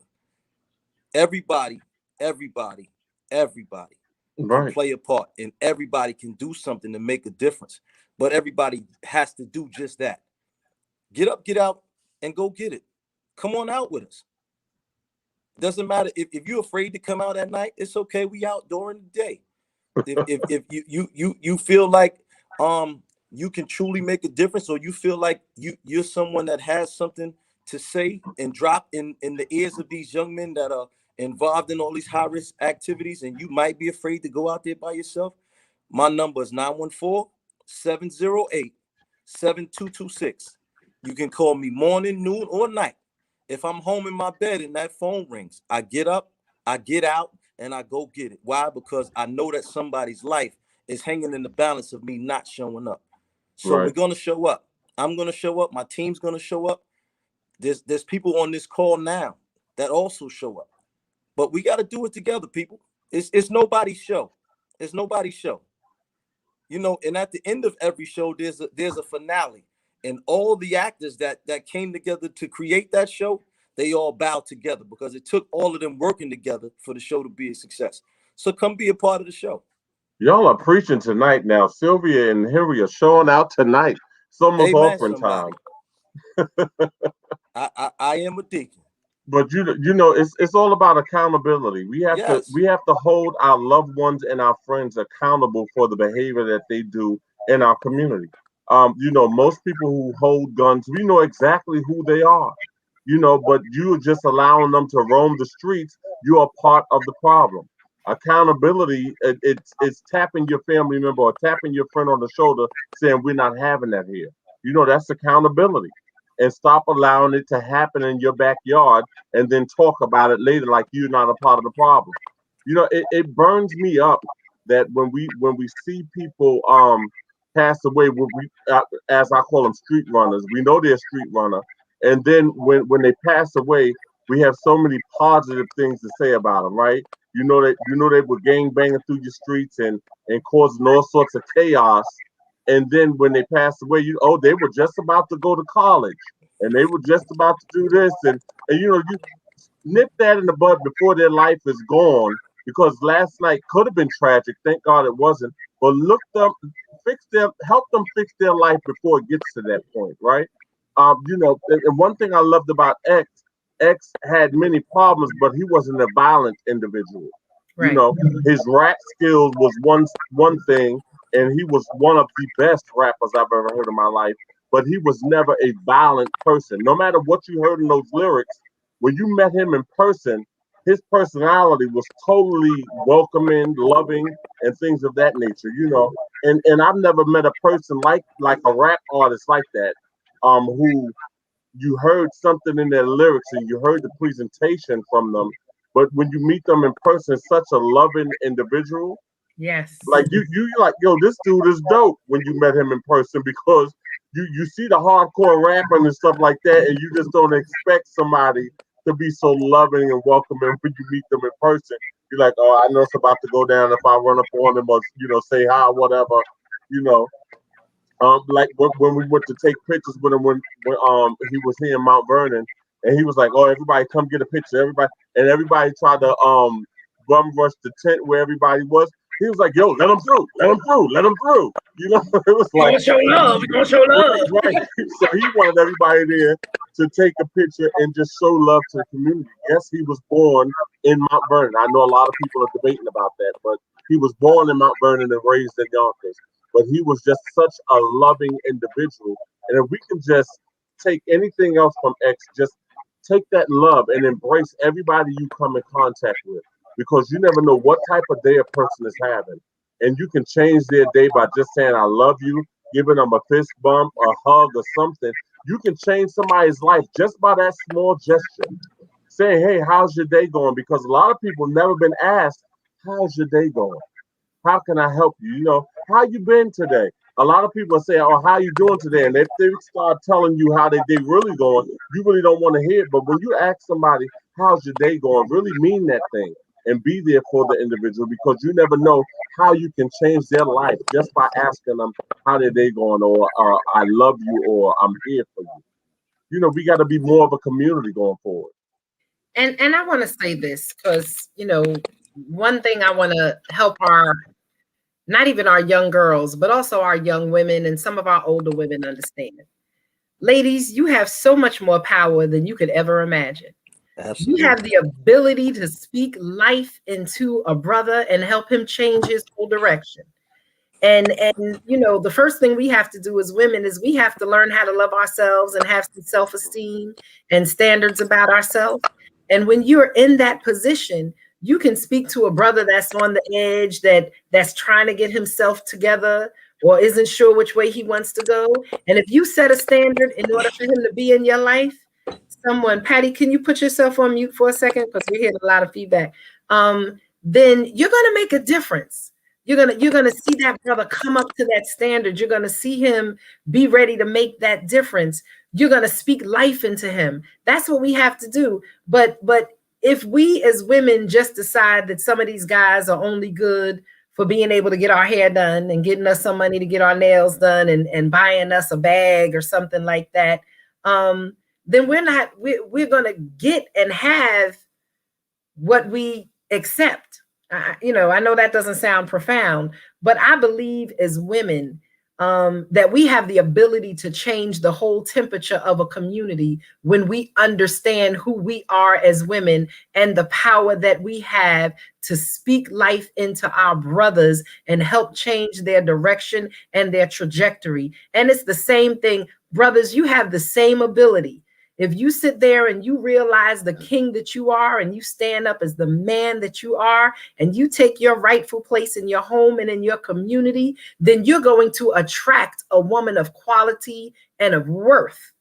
Everybody, everybody, everybody can Right. play a part, and everybody can do something to make a difference. But everybody has to do just that. Get up, get out, and go get it. Come on out with us. Doesn't matter if you're afraid to come out at night. It's okay. We out during the day. If you feel like you can truly make a difference, or you feel like you're someone that has something to say and drop in the ears of these young men that are involved in all these high risk activities, and you might be afraid to go out there by yourself, my number is 914-708-7226. You can call me morning, noon, or night. If I'm home in my bed and that phone rings, I get up, I get out, and I go get it. Why? Because I know that somebody's life is hanging in the balance of me not showing up. So we're Right. gonna show up. I'm gonna show up. My team's gonna show up. There's people on this call now that also show up. But we got to do it together, people. It's nobody's show. It's nobody's show. You know, and at the end of every show, there's a finale. And all the actors that came together to create that show, they all bowed together because it took all of them working together for the show to be a success. So come be a part of the show. Y'all are preaching tonight now. Sylvia and Henry are showing out tonight. It's almost Amen, offering time. somebody. I am a deacon. But it's all about accountability. Yes. We have to hold our loved ones and our friends accountable for the behavior that they do in our community. Most people who hold guns, we know exactly who they are. But you just allowing them to roam the streets, you are part of the problem. Accountability, it's tapping your family member or tapping your friend on the shoulder, saying we're not having that here. That's accountability, and stop allowing it to happen in your backyard and then talk about it later like you're not a part of the problem. It burns me up that when we see people pass away, as I call them street runners, we know they're a street runner, and then when they pass away, we have so many positive things to say about them, right? They were gang banging through your streets and causing all sorts of chaos, and then when they passed away, they were just about to go to college, and they were just about to do this, and you nip that in the bud before their life is gone, because last night could have been tragic. Thank God it wasn't. But help them fix their life before it gets to that point, right? And one thing I loved about X had many problems, but he wasn't a violent individual. right. His rap skills was one thing, and he was one of the best rappers I've ever heard in my life. But he was never a violent person. No matter what you heard in those lyrics, when you met him in person, his personality was totally welcoming, loving, and things of that nature. And I've never met a person like a rap artist like that, who you heard something in their lyrics and you heard the presentation from them. But when you meet them in person, such a loving individual. Yes. Like you like, yo, this dude is dope when you met him in person, because you see the hardcore rapping and stuff like that, and you just don't expect somebody to be so loving and welcoming when you meet them in person. You're like, oh, I know it's about to go down if I run up on him or say hi, whatever, you know. Like when we went to take pictures with him when he was here in Mount Vernon, and he was like, "Oh, everybody come get a picture." Everybody tried to bum rush the tent where everybody was. He was like, "Yo, let them through, let them through, let them through." You know, it was We're like, gonna show love. We're gonna show love. right. So he wanted everybody there to take a picture and just show love to the community. Yes, he was born in Mount Vernon. I know a lot of people are debating about that, but he was born in Mount Vernon and raised in Yonkers. But he was just such a loving individual. And if we can just take anything else from X, just take that love and embrace everybody you come in contact with, because you never know what type of day a person is having. And you can change their day by just saying, I love you, giving them a fist bump, a hug, or something. You can change somebody's life just by that small gesture. Saying, hey, how's your day going? Because a lot of people never been asked, how's your day going? How can I help you? You know, how you been today? A lot of people say, oh, how you doing today? And if they start telling you how their day really going, you really don't want to hear it. But when you ask somebody, how's your day going, really mean that thing and be there for the individual, because you never know how you can change their life just by asking them how their day going, or I love you, or I'm here for you. You know, we got to be more of a community going forward. And I want to say this because, one thing I want to help our, not even our young girls, but also our young women and some of our older women understand. Ladies, you have so much more power than you could ever imagine. Absolutely. You have the ability to speak life into a brother and help him change his whole direction. And the first thing we have to do as women is we have to learn how to love ourselves and have some self-esteem and standards about ourselves. And when you're in that position, you can speak to a brother that's on the edge, that's trying to get himself together or isn't sure which way he wants to go. And if you set a standard in order for him to be in your life, Patty, can you put yourself on mute for a second? Because we're hearing a lot of feedback. Then you're going to make a difference. You're gonna see that brother come up to that standard. You're gonna see him be ready to make that difference. You're gonna speak life into him. That's what we have to do. But if we as women just decide that some of these guys are only good for being able to get our hair done and getting us some money to get our nails done and buying us a bag or something like that, then we're gonna get and have what we accept. I know that doesn't sound profound, but I believe as women that we have the ability to change the whole temperature of a community when we understand who we are as women and the power that we have to speak life into our brothers and help change their direction and their trajectory. And it's the same thing, brothers, you have the same ability. If you sit there and you realize the king that you are and you stand up as the man that you are and you take your rightful place in your home and in your community, then you're going to attract a woman of quality and of worth.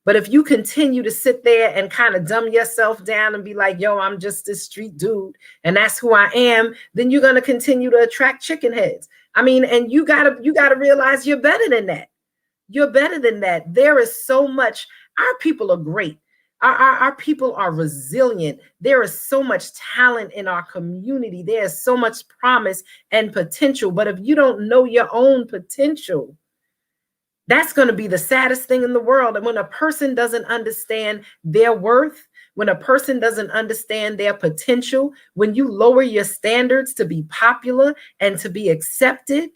But if you continue to sit there and kind of dumb yourself down and be like, yo, I'm just this street dude and that's who I am, then you're going to continue to attract chicken heads. I mean, and you gotta realize you're better than that. You're better than that. There is so much. Our people are great. Our people are resilient. There is so much talent in our community. There is so much promise and potential. But if you don't know your own potential, that's going to be the saddest thing in the world. And when a person doesn't understand their worth, when a person doesn't understand their potential, when you lower your standards to be popular and to be accepted,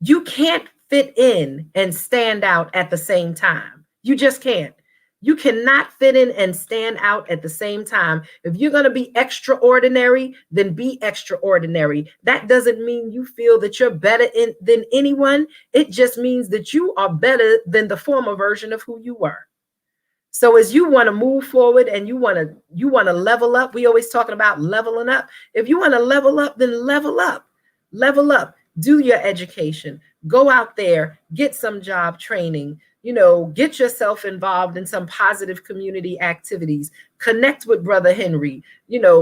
you can't fit in and stand out at the same time. You just can't. You cannot fit in and stand out at the same time. If you're going to be extraordinary, then be extraordinary. That doesn't mean you feel that you're better than anyone. It just means that you are better than the former version of who you were. So as you want to move forward and you want to level up, we always talking about leveling up. If you want to level up, then level up. Level up. Do your education. Go out there, get some job training. get yourself involved in some positive community activities, connect with Brother Henry,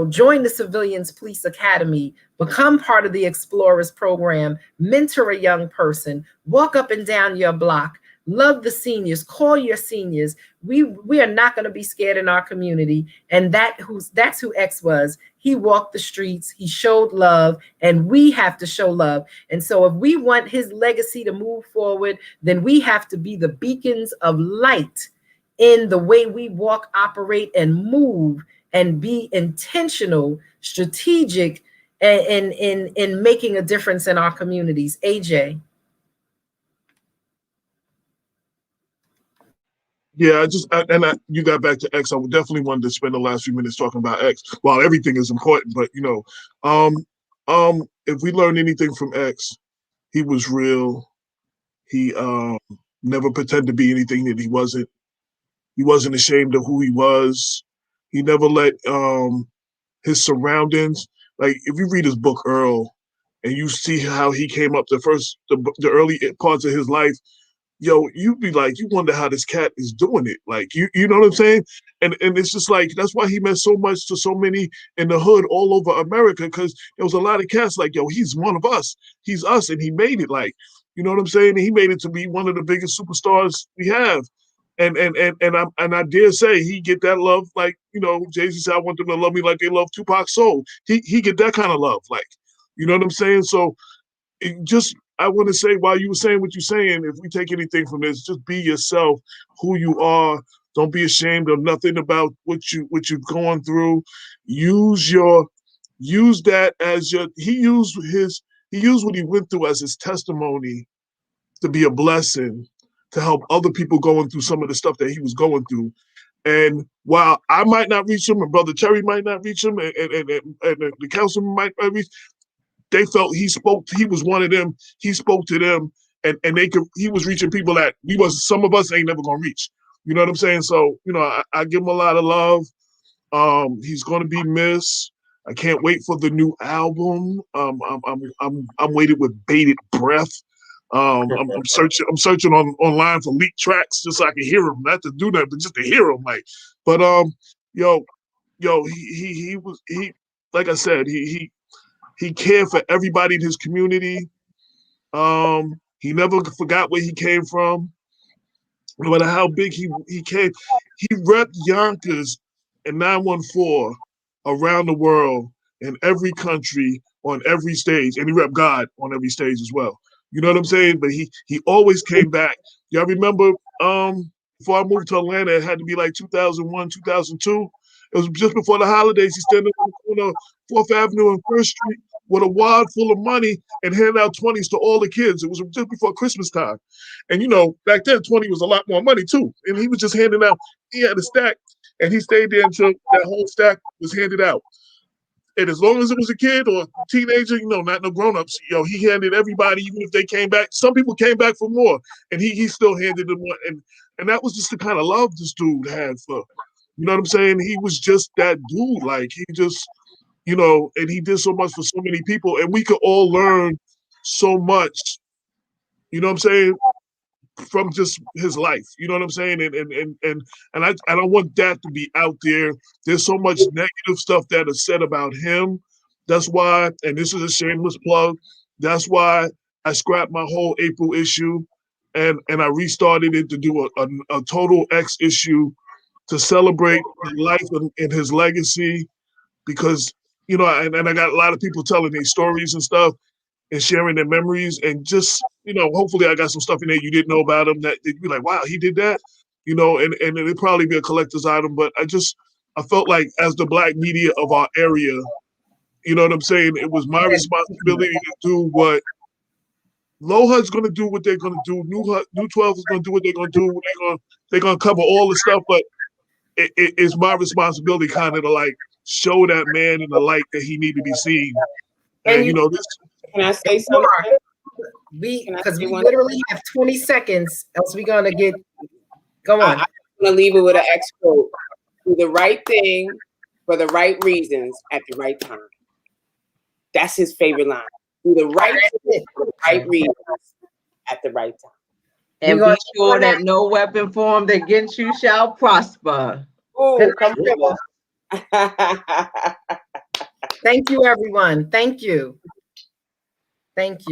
join the Civilians Police Academy, become part of the Explorers program, mentor a young person, walk up and down your block, love the seniors, call your seniors. We are not going to be scared in our community. And that's who X was. He walked the streets, he showed love, and we have to show love. And so if we want his legacy to move forward, then we have to be the beacons of light in the way we walk, operate, and move, and be intentional, strategic, and in making a difference in our communities. AJ. Yeah, you got back to X. I would definitely wanted to spend the last few minutes talking about X. While everything is important, but if we learn anything from X, he was real. He never pretended to be anything that he wasn't. He wasn't ashamed of who he was. He never let his surroundings. Like if you read his book Earl, and you see how he came up the early parts of his life, yo, you'd be like, you wonder how this cat is doing it. Like, you know what I'm saying? And it's just like, that's why he meant so much to so many in the hood all over America, because there was a lot of cats like, yo, he's one of us. He's us. And he made it, like, you know what I'm saying? And he made it to be one of the biggest superstars we have. And I dare say he get that love, like, Jay-Z said, I want them to love me like they love Tupac's soul. He get that kind of love, like, you know what I'm saying? So I want to say, while you were saying what you're saying, if we take anything from this, just be yourself, who you are. Don't be ashamed of nothing about what you've gone through. Use that as he used what he went through as his testimony to be a blessing, to help other people going through some of the stuff that he was going through. And while I might not reach him, and Brother Cherry might not reach him, and the councilman might not reach, they felt he was one of them. He spoke to them, and he was reaching people that some of us ain't never gonna reach. You know what I'm saying? So, I give him a lot of love. He's gonna be missed. I can't wait for the new album. I'm waiting with bated breath. I'm searching online for leaked tracks just so I can hear him, not to do that, but just to hear him. Like, but yo, he was like I said, he cared for everybody in his community. He never forgot where he came from. No matter how big he came, he repped Yonkers and 914 around the world, in every country, on every stage, and he repped God on every stage as well. You know what I'm saying? But he always came back. Y'all remember before I moved to Atlanta, it had to be like 2001, 2002. It was just before the holidays. He standing on the corner of 4th Avenue and 1st Street with a wad full of money and handing out 20s to all the kids. It was just before Christmas time. And, back then, 20 was a lot more money, too. And he was just handing out. He had a stack, and he stayed there until that whole stack was handed out. And as long as it was a kid or a teenager, not no grown-ups, he handed everybody, even if they came back. Some people came back for more, and he still handed them one. And that was just the kind of love this dude had for, you know what I'm saying? He was just that dude. Like, he just, and he did so much for so many people. And we could all learn so much, you know what I'm saying, from just his life. You know what I'm saying? And I don't want that to be out there. There's so much negative stuff that is said about him. That's why, and this is a shameless plug, that's why I scrapped my whole April issue and I restarted it to do a total X issue to celebrate his life and his legacy, because, and I got a lot of people telling their stories and stuff and sharing their memories, and just, hopefully I got some stuff in there you didn't know about him that you'd be like, wow, he did that, and it'd probably be a collector's item. But I felt like, as the Black media of our area, you know what I'm saying, it was my responsibility to do what Low HUD's going to do, what they're going to do. New 12 is going to do what they're going to do. They're going to cover all the stuff, but it's my responsibility kind of to, like, show that man in the light that he need to be seen. And this. Can I say something? Because we literally have 20 seconds, else we're gonna go on. I'm gonna leave it with an X quote: "Do the right thing for the right reasons at the right time." That's his favorite line. Do the right thing for the right reasons at the right time. And gonna be sure that no weapon formed against you shall prosper. Oh, come Good on. Thank you, everyone. Thank you. Thank you.